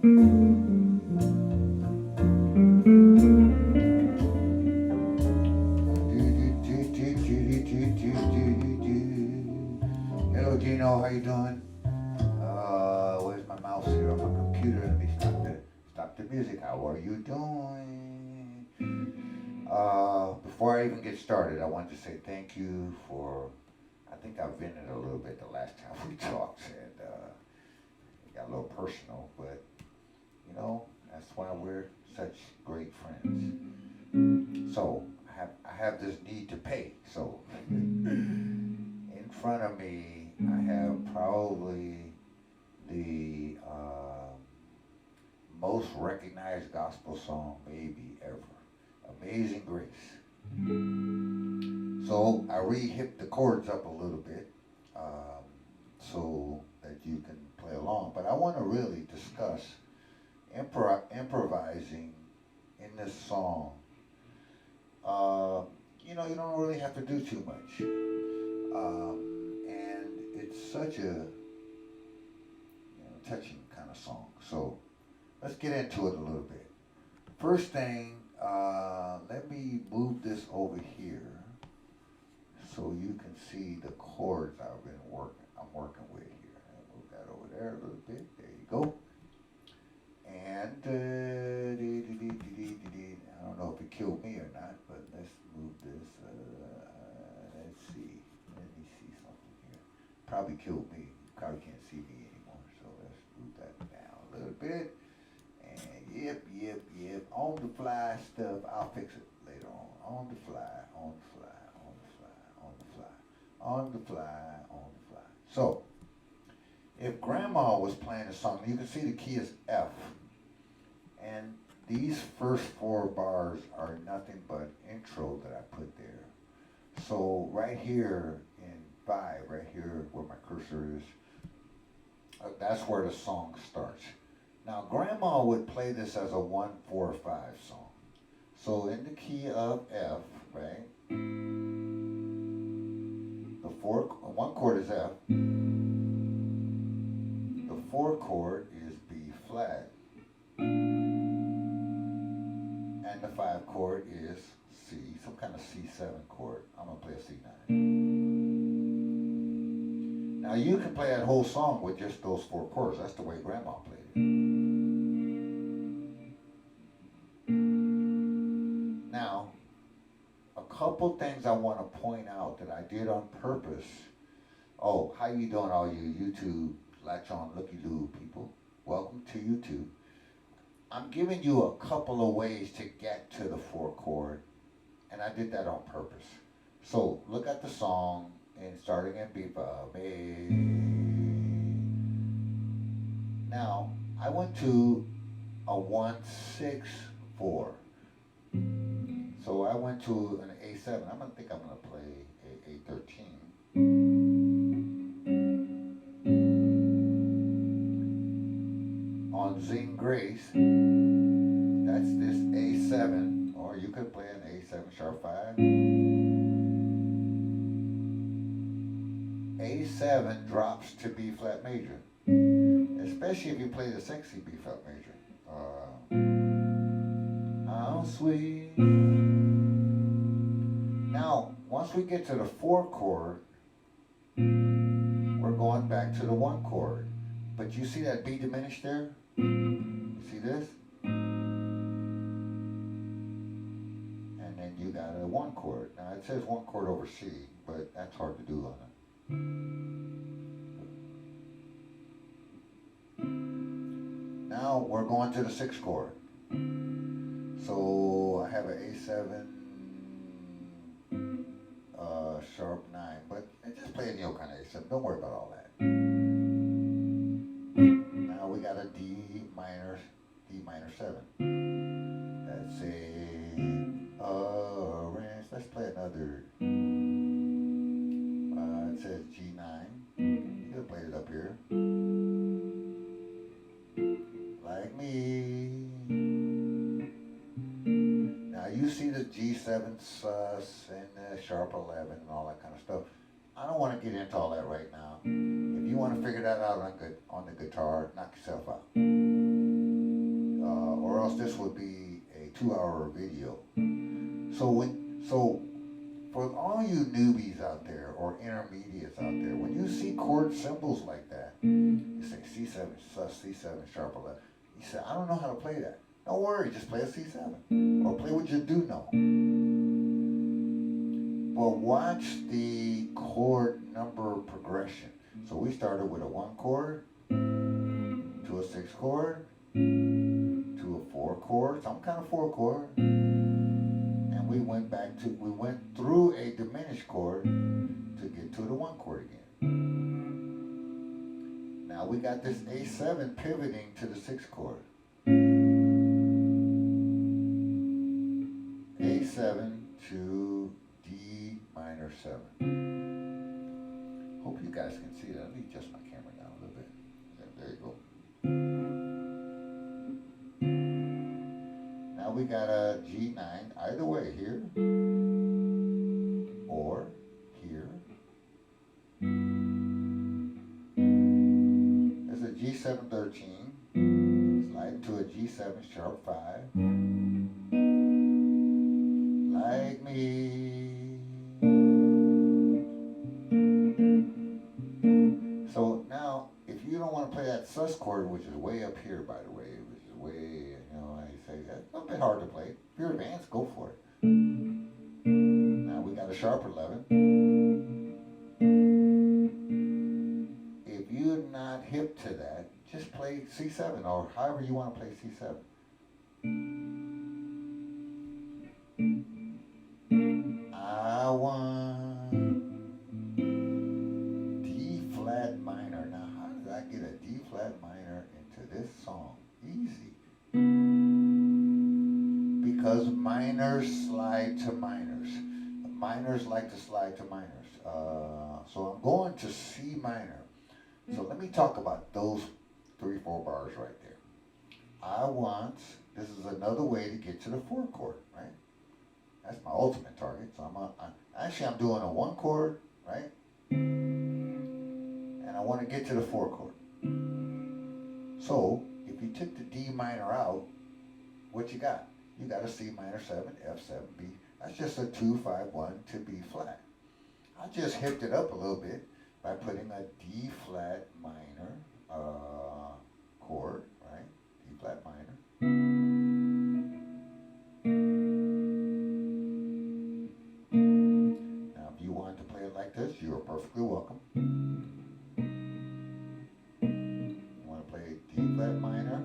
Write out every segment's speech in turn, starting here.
Hello, Gino. How you doing? Where's my mouse here on my computer? Let me stop the music. How are you doing? Before I even get started, I want to say thank you for. I think I've vented a little bit the last time we talked, and it got a little personal, but that's why we're such great friends. So I have this need to pay. So in front of me, I have probably the most recognized gospel song maybe ever, "Amazing Grace." So I re-hit the chords up a little bit so that you can play along. But I want to really discuss improvising in this song. You don't really have to do too much. And it's such a touching kind of song. So let's get into it a little bit. First thing, let me move this over here so you can see the chords I'm working with here. I'll move that over there a little bit. There you go. And I don't know if it killed me or not, but let's move this. Let's see. Let me see something here. Probably killed me. You probably can't see me anymore. So let's move that down a little bit. And yep. On the fly stuff. I'll fix it later on. On the fly. So, if Grandma was playing a song, you can see the key is F. And these first four bars are nothing but intro that I put there. So right here in 5, right here where my cursor is, that's where the song starts. Now Grandma would play this as a 1-4-5 song. So in the key of F, right? One chord is F. The 4 chord is B flat. And the 5 chord is C, some kind of C7 chord. I'm gonna play a C9. Now you can play that whole song with just those 4 chords. That's the way Grandma played it. Now, a couple things I want to point out that I did on purpose. Oh, how you doing, all you YouTube latch on looky loo people? Welcome to YouTube. I'm giving you a couple of ways to get to the 4 chord, and I did that on purpose. So look at the song and starting in B5. Now I went to a 1-6-4. So I went to an A7. I'm gonna play A13. On Zing Grace, that's this A7, or you could play an A7 sharp 5. A7 drops to B flat major, especially if you play the sexy B flat major. How sweet. Now, once we get to the 4 chord, we're going back to the 1 chord. But you see that B diminished there? You see this? And then you got a 1 chord. Now it says 1 chord over C, but that's hard to do on it. Now we're going to the 6 chord. So I have an A7 sharp 9, but just play a Neo kind of A7. Don't worry about all that. Now we got a D minor 7. That's a range. Let's play another. It says G9. You could play it up here. Like me. Now you see the G7 sus and the sharp 11 and all that kind of stuff. I don't want to get into all that right now. If you want to figure that out on the guitar, knock yourself out. 2-hour video. So for all you newbies out there or intermediates out there, when you see chord symbols like that, you say C7 sus, C7 sharp 11. You say, I don't know how to play that. Don't worry, just play a C7 or play what you do know. But watch the chord number progression. So we started with a 1 chord to a 6 chord to a 4 chord, some kind of 4 chord, and we went through a diminished chord to get to the 1 chord again. Now we got this A7 pivoting to the 6 chord. A7 to D minor 7. Hope you guys can see that. Let me adjust my camera down a little bit. There you go. Now we got a G9, either way, here or here. There's a G7 13, slide into a G7 sharp 5. Like me. So now, if you don't want to play that sus chord, which is way up here, by the way, which is way, I say that's a bit hard to play. If you're advanced, go for it. Now we got a sharp 11. If you're not hip to that, just play C7 or however you want to play C7. I want D flat minor. Now, how did I get a D flat minor into this song? Easy. Because minors slide to minors. Minors like to slide to minors. So I'm going to C minor. So let me talk about those 3-4 bars right there. This is another way to get to the 4 chord, right? That's my ultimate target. So I'm doing a 1 chord, right? And I want to get to the 4 chord. So if you took the D minor out, what you got? You got a C minor 7, F7, B. That's just a 2, 5, 1 to B flat. I just hipped it up a little bit by putting a D flat minor chord, right? D flat minor. Now, if you want to play it like this, you are perfectly welcome. You want to play D flat minor.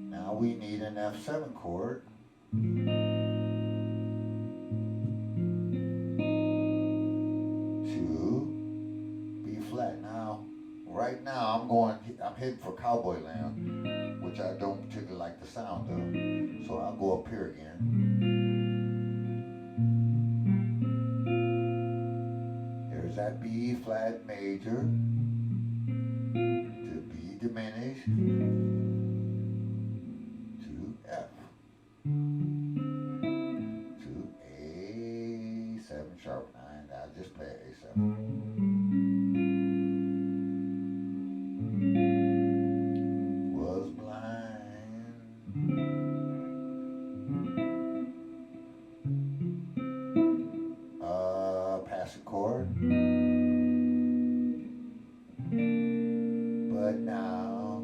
Now we need an F7 chord. Right now, I'm heading for Cowboy Land, which I don't particularly like the sound of. So I'll go up here again. There's that B flat major to B diminished to F to A7 sharp 9. I'll just play A7. Chord. But now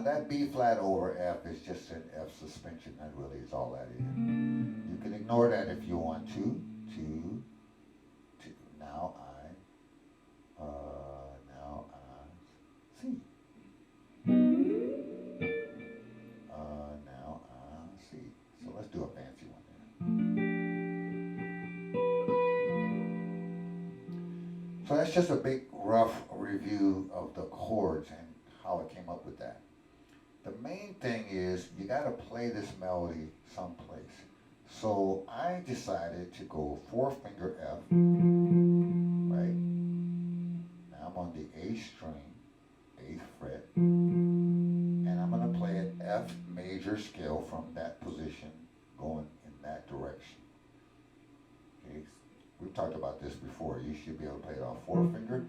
that B flat over F is just an F suspension. That really is all that is. You can ignore that if you want to. Now I C. So let's do a fancy one there. So that's just a big rough review of the chords and how I came up with that. The main thing is you got to play this melody someplace. So I decided to go 4-finger F, right? Now I'm on the A string, 8th fret, and I'm going to play an F major scale from that position going in that direction. Okay, we talked about this before. You should be able to play it off fourth finger,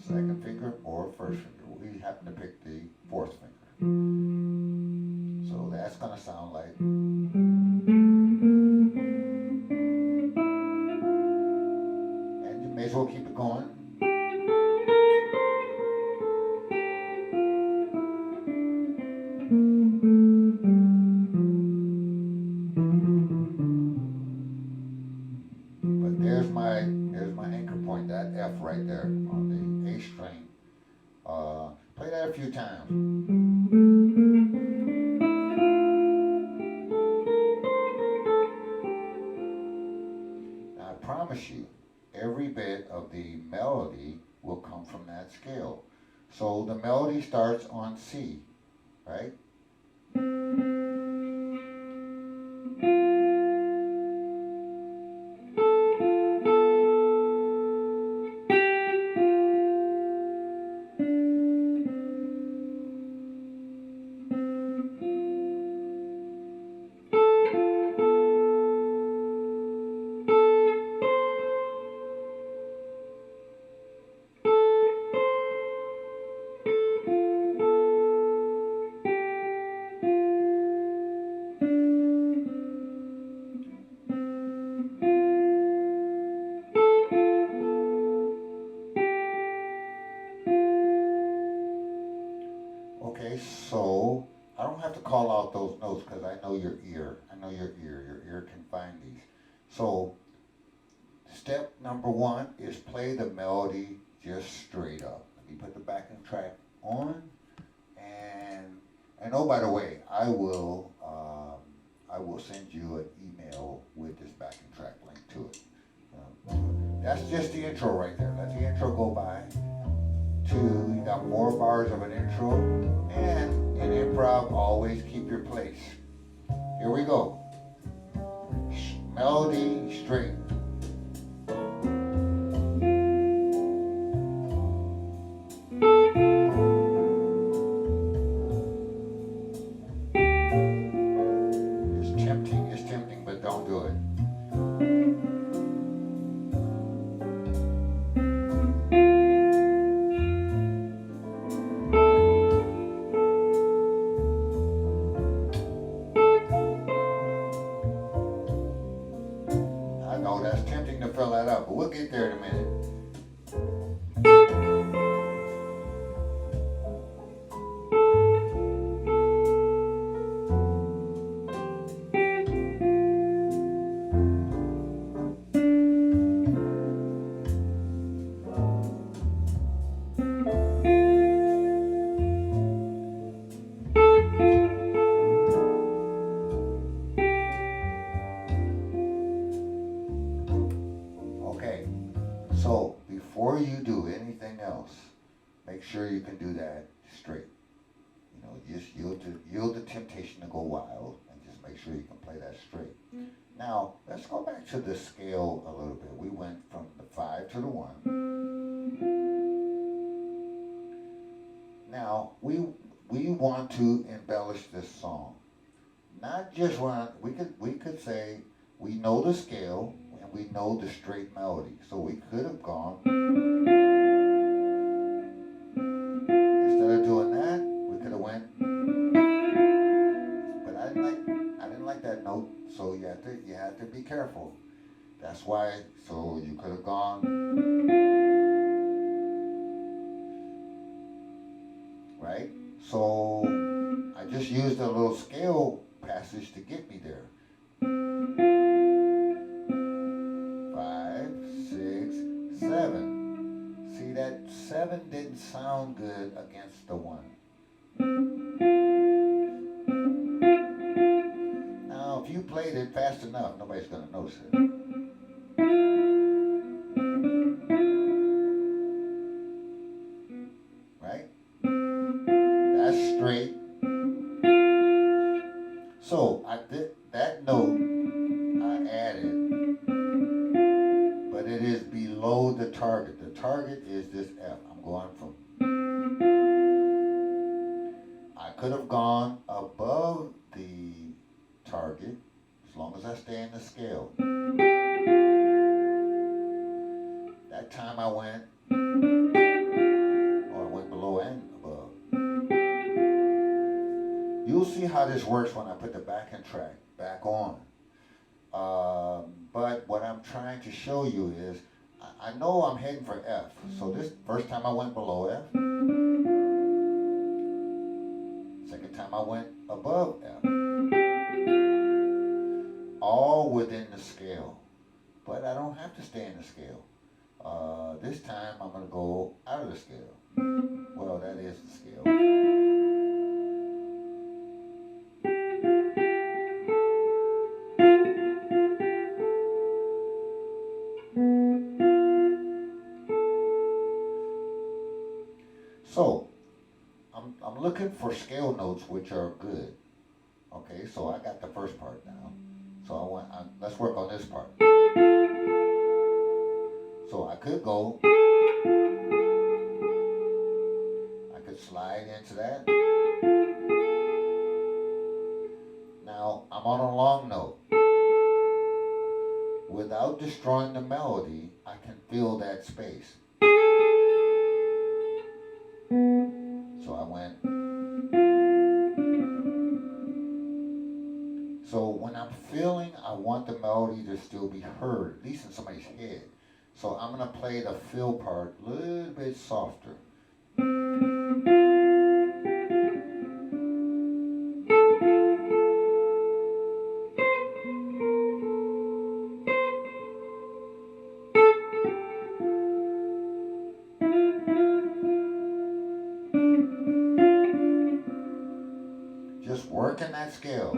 second finger, or first finger. We happen to pick the fourth finger. So that's going to sound like. And you may as well keep it going. But there's my anchor point, that F right there on the A string. Play that a few times. Now I promise you, every bit of the melody will come from that scale. So the melody starts on C, right? Okay, so I don't have to call out those notes because I know your ear. I know your ear. Your ear can find these. So step number one is play the melody just straight up. Let me put the backing track on, and oh, by the way, I will send you an email with this backing track link to it. That's just the intro right there. Let the intro go by. You got more bars of an intro, and in improv, always keep your place. Here we go. Melody straight. It's tempting, but don't do it. That's tempting to fill that up, but we'll get there in a minute. So before you do anything else, make sure you can do that straight. You know, just yield to temptation to go wild, and just make sure you can play that straight. Now let's go back to the scale a little bit. We went from the 5 to the 1. Now we want to embellish this song. Not just we could say we know the scale. We know the straight melody, so we could have gone. Instead of doing that, we could have went. But I didn't like that note, so you had to be careful. That's why. So you could have gone. Right. So I just used a little scale passage to get me there. 7. See, that 7 didn't sound good against the 1. Now, if you played it fast enough, nobody's going to notice it. Right? That's straight. So, that note I added, but it is below the target. The target is this F. I'm going from. I could have gone above the target as long as I stay in the scale. works when I put the backing track back on. But what I'm trying to show you is, I know I'm heading for F. So this first time I went below F. Second time I went above F. All within the scale. But I don't have to stay in the scale. This time I'm going to go out of the scale. Well, that is the scale. So, I'm looking for scale notes which are good. Okay, so I got the first part now. So let's work on this part. So I could go, I could slide into that. Now I'm on a long note. Without destroying the melody, I can fill that space. So I went. So when I'm filling, I want the melody to still be heard, at least in somebody's head. So I'm going to play the fill part a little bit softer. Just working that scale.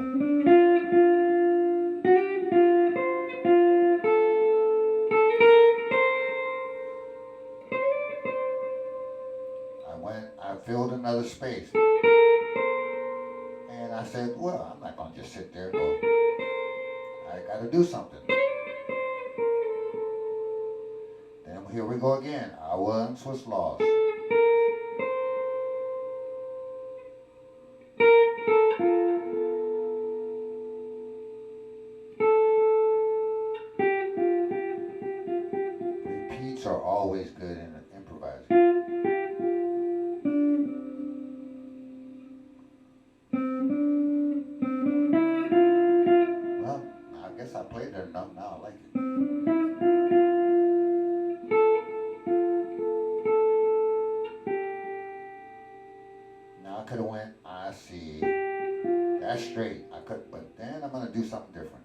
I filled another space. And I said, well, I'm not going to just sit there and go. I got to do something. Then here we go again. I once was lost. Repeats are always good in improvising. Well, I guess I played there enough now. I like it. Now I could have went, I see. That's straight. I could, but then I'm going to do something different.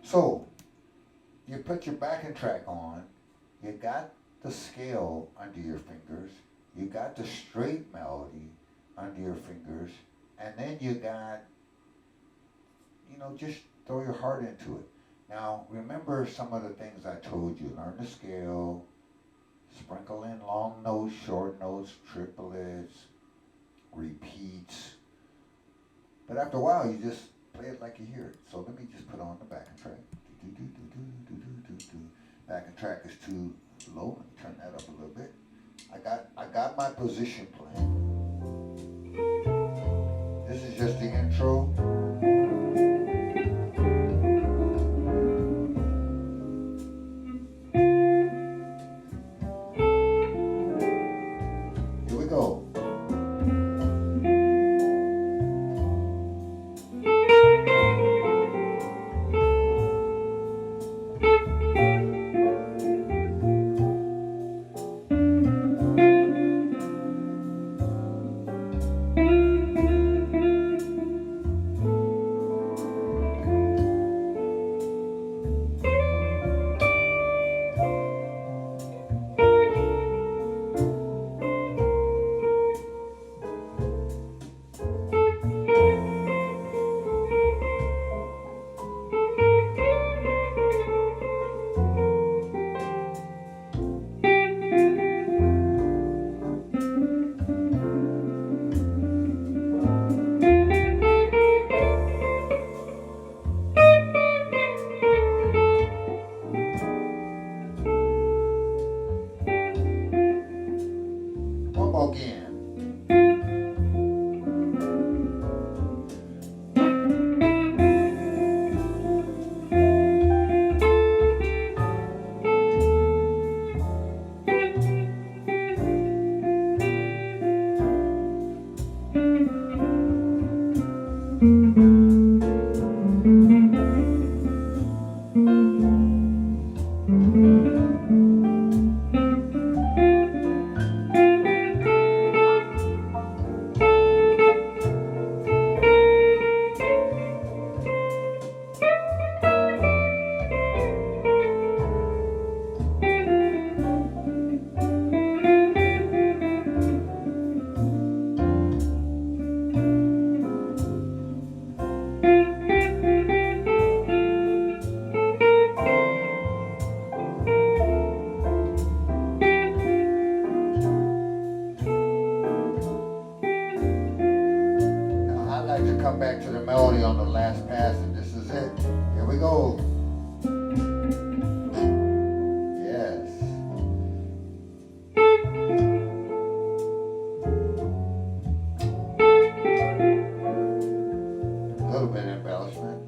So, you put your backing track on, you got the scale under your fingers, you got the straight melody under your fingers, and then you got, just throw your heart into it. Now, remember some of the things I told you. Learn the scale, sprinkle in long notes, short notes, triplets, repeats. But after a while, you just play it like you hear it. So let me just put on the backing track. Backing track is too low. Let me turn that up a little bit. I got my position plan. This is just the intro. Here we go. last pass, and this is it. Here we go. Yes. A little bit of embellishment.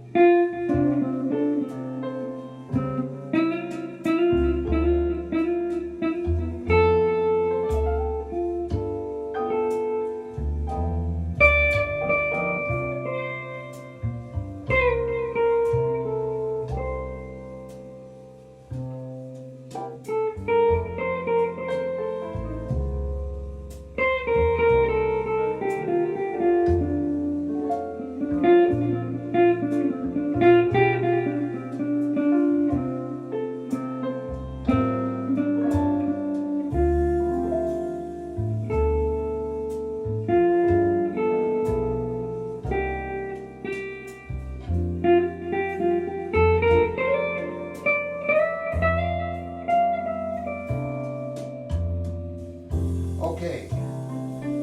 Okay,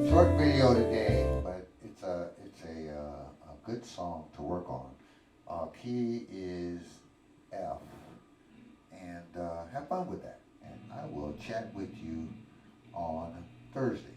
short video today, but it's a good song to work on. Key is F, and have fun with that. And I will chat with you on Thursday.